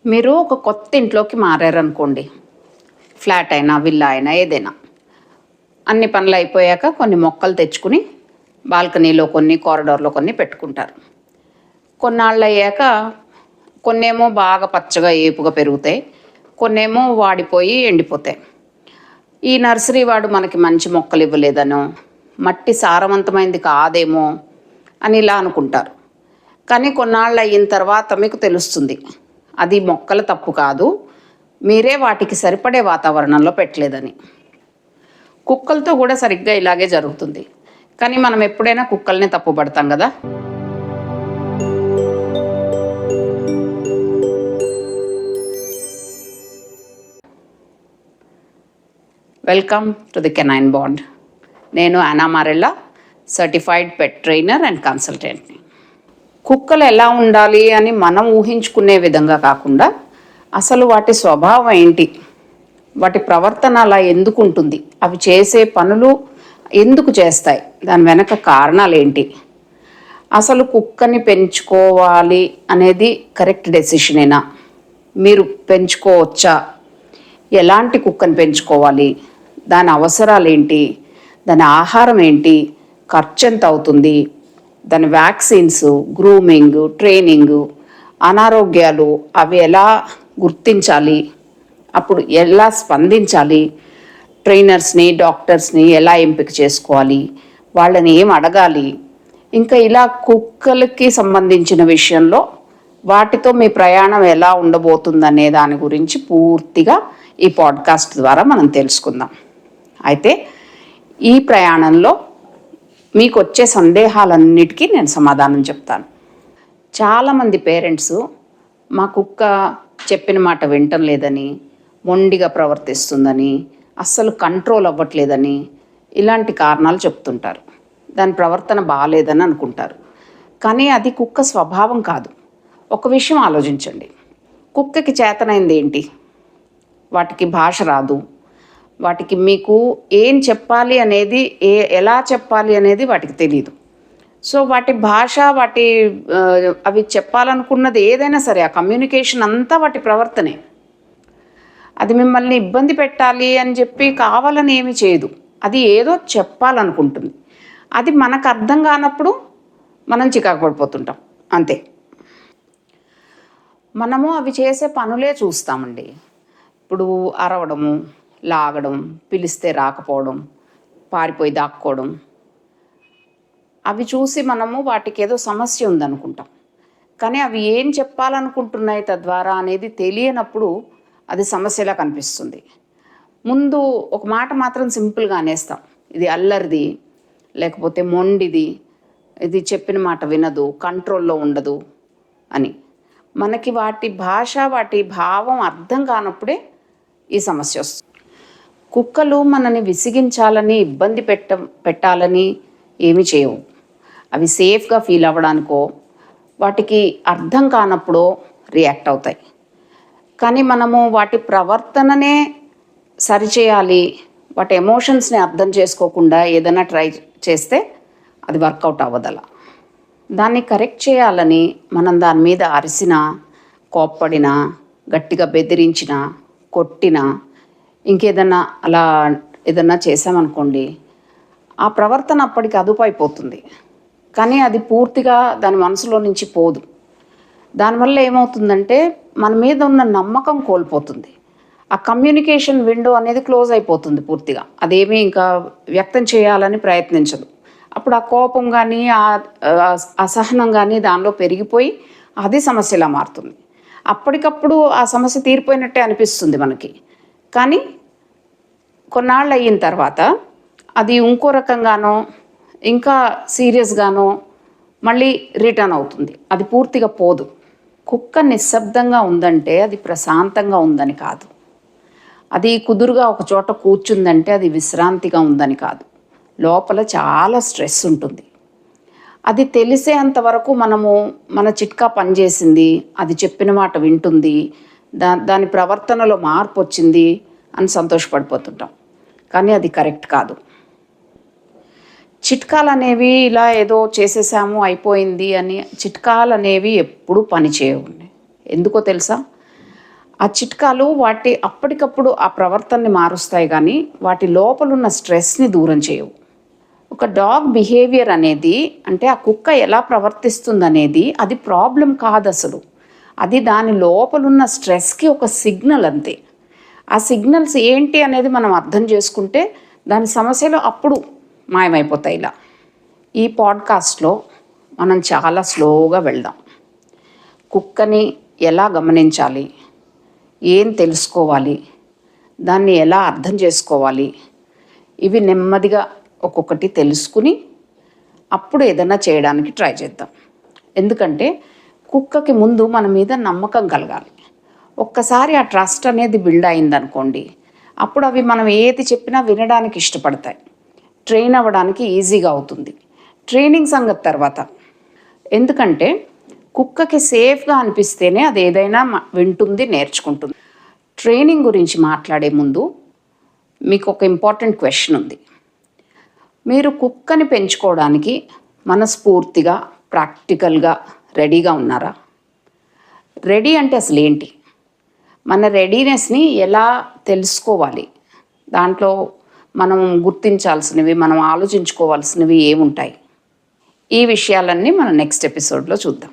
మీరు ఒక కొత్త ఇంట్లోకి మారారనుకోండి, ఫ్లాట్ అయినా విల్లా అయినా ఏదైనా, అన్ని పనులు అయిపోయాక కొన్ని మొక్కలు తెచ్చుకుని బాల్కనీలో కొన్ని, కారిడార్లో కొన్ని పెట్టుకుంటారు. కొన్నాళ్ళు అయ్యాక కొన్నేమో బాగా పచ్చగా ఏపుగా పెరుగుతాయి, కొన్నేమో వాడిపోయి ఎండిపోతాయి. ఈ నర్సరీ వాడు మనకి మంచి మొక్కలు ఇవ్వలేదనో, మట్టి సారవంతమైంది కాదేమో అని ఇలా అనుకుంటారు. కానీ కొన్నాళ్ళు అయిన తర్వాత మీకు తెలుస్తుంది అది మొక్కల తప్పు కాదు, మీరే వాటికి సరిపడే వాతావరణంలో పెట్టలేదని. కుక్కలతో కూడా సరిగ్గా ఇలాగే జరుగుతుంది. కానీ మనం ఎప్పుడైనా కుక్కల్ని తప్పుపడతాం కదా. Welcome to the canine bond. నేను Ana Marella, certified pet trainer and కన్సల్టెంట్ని. కుక్కలు ఎలా ఉండాలి అని మనం ఊహించుకునే విధంగా కాకుండా అసలు వాటి స్వభావం ఏంటి, వాటి ప్రవర్తన అలా ఎందుకు ఉంటుంది, అవి చేసే పనులు ఎందుకు చేస్తాయి, దాని వెనక కారణాలు ఏంటి, అసలు కుక్కని పెంచుకోవాలి అనేది కరెక్ట్ డెసిషనేనా, మీరు పెంచుకోవచ్చా, ఎలాంటి కుక్కని పెంచుకోవాలి, దాని అవసరాలు ఏంటి, దాని ఆహారం ఏంటి, ఖర్చు ఎంత అవుతుంది, దాని వ్యాక్సిన్స్, గ్రూమింగ్, ట్రైనింగు, అనారోగ్యాలు అవి ఎలా గుర్తించాలి, అప్పుడు ఎలా స్పందించాలి, ట్రైనర్స్ని డాక్టర్స్ని ఎలా ఎంపిక చేసుకోవాలి, వాళ్ళని ఏం అడగాలి, ఇంకా ఇలా కుక్కలకి సంబంధించిన విషయంలో వాటితో మీ ప్రయాణం ఎలా ఉండబోతుందనే దాని గురించి పూర్తిగా ఈ పాడ్కాస్ట్ ద్వారా మనం తెలుసుకుందాం. అయితే ఈ ప్రయాణంలో మీకు వచ్చే సందేహాలన్నిటికీ నేను సమాధానం చెప్తాను. చాలామంది పేరెంట్స్ మా కుక్క చెప్పిన మాట వినటం లేదని, మొండిగా ప్రవర్తిస్తుందని, అస్సలు కంట్రోల్ అవ్వట్లేదని ఇలాంటి కారణాలు చెప్తుంటారు. దాని ప్రవర్తన బాగాలేదని అనుకుంటారు. కానీ అది కుక్క స్వభావం కాదు. ఒక విషయం ఆలోచించండి, కుక్కకి చేతనైంది ఏంటి? వాటికి భాష రాదు, వాటికి మీకు ఏం చెప్పాలి అనేది, ఎలా చెప్పాలి అనేది వాటికి తెలియదు. సో వాటి భాష, అవి చెప్పాలనుకున్నది ఏదైనా సరే, ఆ కమ్యూనికేషన్ అంతా వాటి ప్రవర్తనే. అది మిమ్మల్ని ఇబ్బంది పెట్టాలి అని చెప్పి కావాలని ఏమి చేయదు, అది ఏదో చెప్పాలనుకుంటుంది. అది మనకు అర్థం కానప్పుడు మనం చికాకు పడిపోతుంటాం అంతే. మనము అవి చేసే పనులే చూస్తామండి. ఇప్పుడు అరవడము, లాగడం, పిలిస్తే రాకపోవడం, పారిపోయి దాక్కోవడం, అవి చూసి మనము వాటికి ఏదో సమస్య ఉందనుకుంటాం. కానీ అవి ఏం చెప్పాలనుకుంటున్నాయి తద్వారా అనేది తెలియనప్పుడు అది సమస్యలా కనిపిస్తుంది. ముందు ఒక మాట మాత్రం సింపుల్గా అనేస్తాం, ఇది అల్లరిది, లేకపోతే మొండిది, ఇది చెప్పిన మాట వినదు, కంట్రోల్లో ఉండదు అని. మనకి వాటి భాష, వాటి భావం అర్థం కానప్పుడే ఈ సమస్య వస్తుంది. కుక్కలు మనని విసిగించాలని, ఇబ్బంది పెట్టాలని ఏమి చేయవు. అవి సేఫ్గా ఫీల్ అవ్వడానికో, వాటికి అర్థం కానప్పుడో రియాక్ట్ అవుతాయి. కానీ మనము వాటి ప్రవర్తననే సరిచేయాలి, వాటి ఎమోషన్స్ని అర్థం చేసుకోకుండా ఏదైనా ట్రై చేస్తే అది వర్కౌట్ అవ్వదల. దాన్ని కరెక్ట్ చేయాలని మనం దాని మీద అరిసినా, కోప్పడినా, గట్టిగా బెదిరించినా, కొట్టినా, ఇంకేదన్నా అలా ఏదన్నా చేసామనుకోండి, ఆ ప్రవర్తన అప్పటికి అదుపు అయిపోతుంది. కానీ అది పూర్తిగా దాని మనసులో నుంచి పోదు. దానివల్ల ఏమవుతుందంటే మన మీద ఉన్న నమ్మకం కోల్పోతుంది. ఆ కమ్యూనికేషన్ విండో అనేది క్లోజ్ అయిపోతుంది పూర్తిగా. అదేమీ ఇంకా వ్యక్తం చేయాలని ప్రయత్నించదు. అప్పుడు ఆ కోపం కానీ, ఆ అసహనం కానీ దానిలో పెరిగిపోయి అది సమస్యలా మారుతుంది. అప్పటికప్పుడు ఆ సమస్య తీరిపోయినట్టే అనిపిస్తుంది మనకి. కానీ కొన్నాళ్ళు అయిన తర్వాత అది ఇంకో రకంగానో, ఇంకా సీరియస్గానో మళ్ళీ రిటర్న్ అవుతుంది. అది పూర్తిగా పోదు. కుక్క నిశ్శబ్దంగా ఉందంటే అది ప్రశాంతంగా ఉందని కాదు. అది కుదురుగా ఒక చోట కూర్చుందంటే అది విశ్రాంతిగా ఉందని కాదు. లోపల చాలా స్ట్రెస్ ఉంటుంది. అది తెలిసేంతవరకు మనము మన చిట్కా పనిచేసింది, అది చెప్పిన మాట వింటుంది, దాని ప్రవర్తనలో మార్పు వచ్చింది అని సంతోషపడిపోతుంటాం. కానీ అది కరెక్ట్ కాదు. చిట్కాలు అనేవి ఇలా ఏదో చేసేసాము అయిపోయింది అని చిట్కాలు అనేవి ఎప్పుడూ పని చేయవు. ఎందుకో తెలుసా? ఆ చిట్కాలు వాటి అప్పటికప్పుడు ఆ ప్రవర్తనని మారుస్తాయి కానీ వాటి లోపలున్న స్ట్రెస్ని దూరం చేయవు. ఒక డాగ్ బిహేవియర్ అనేది అంటే ఆ కుక్క ఎలా ప్రవర్తిస్తుందనేది అది ప్రాబ్లం కాదు అసలు. అది దాని లోపలున్న స్ట్రెస్కి ఒక సిగ్నల్ అంతే. ఆ సిగ్నల్స్ ఏంటి అనేది మనం అర్థం చేసుకుంటే దాని సమస్యలు అప్పుడు మాయమైపోతాయి. ఇలా ఈ పాడ్కాస్ట్లో మనం చాలా స్లోగా వెళ్దాం. కుక్కని ఎలా గమనించాలి, ఏం తెలుసుకోవాలి, దాన్ని ఎలా అర్థం చేసుకోవాలి, ఇవి నెమ్మదిగా ఒక్కొక్కటి తెలుసుకుని అప్పుడు ఏదైనా చేయడానికి ట్రై చేద్దాం. ఎందుకంటే కుక్కకి ముందు మన మీద నమ్మకం కలగాలి. ఒక్కసారి ఆ ట్రస్ట్ అనేది బిల్డ్ అయిందనుకోండి, అప్పుడు అవి మనం ఏది చెప్పినా వినడానికి ఇష్టపడతాయి. ట్రైన్ అవ్వడానికి ఈజీగా అవుతుంది. ట్రైనింగ్ సంగతి తర్వాత. ఎందుకంటే కుక్కకి సేఫ్గా అనిపిస్తేనే అది ఏదైనా వింటుంది, నేర్చుకుంటుంది. ట్రైనింగ్ గురించి మాట్లాడే ముందు మీకు ఒక ఇంపార్టెంట్ క్వశ్చన్ ఉంది. మీరు కుక్కని పెంచుకోవడానికి మనస్ఫూర్తిగా ప్రాక్టికల్గా రెడీగా ఉన్నారా? రెడీ అంటే అసలు ఏంటి? మన రెడీనెస్ని ఎలా తెలుసుకోవాలి? దాంట్లో మనం గుర్తించాల్సినవి, మనం ఆలోచించుకోవాల్సినవి ఏముంటాయి? ఈ విషయాలన్నీ మనం నెక్స్ట్ ఎపిసోడ్లో చూద్దాం.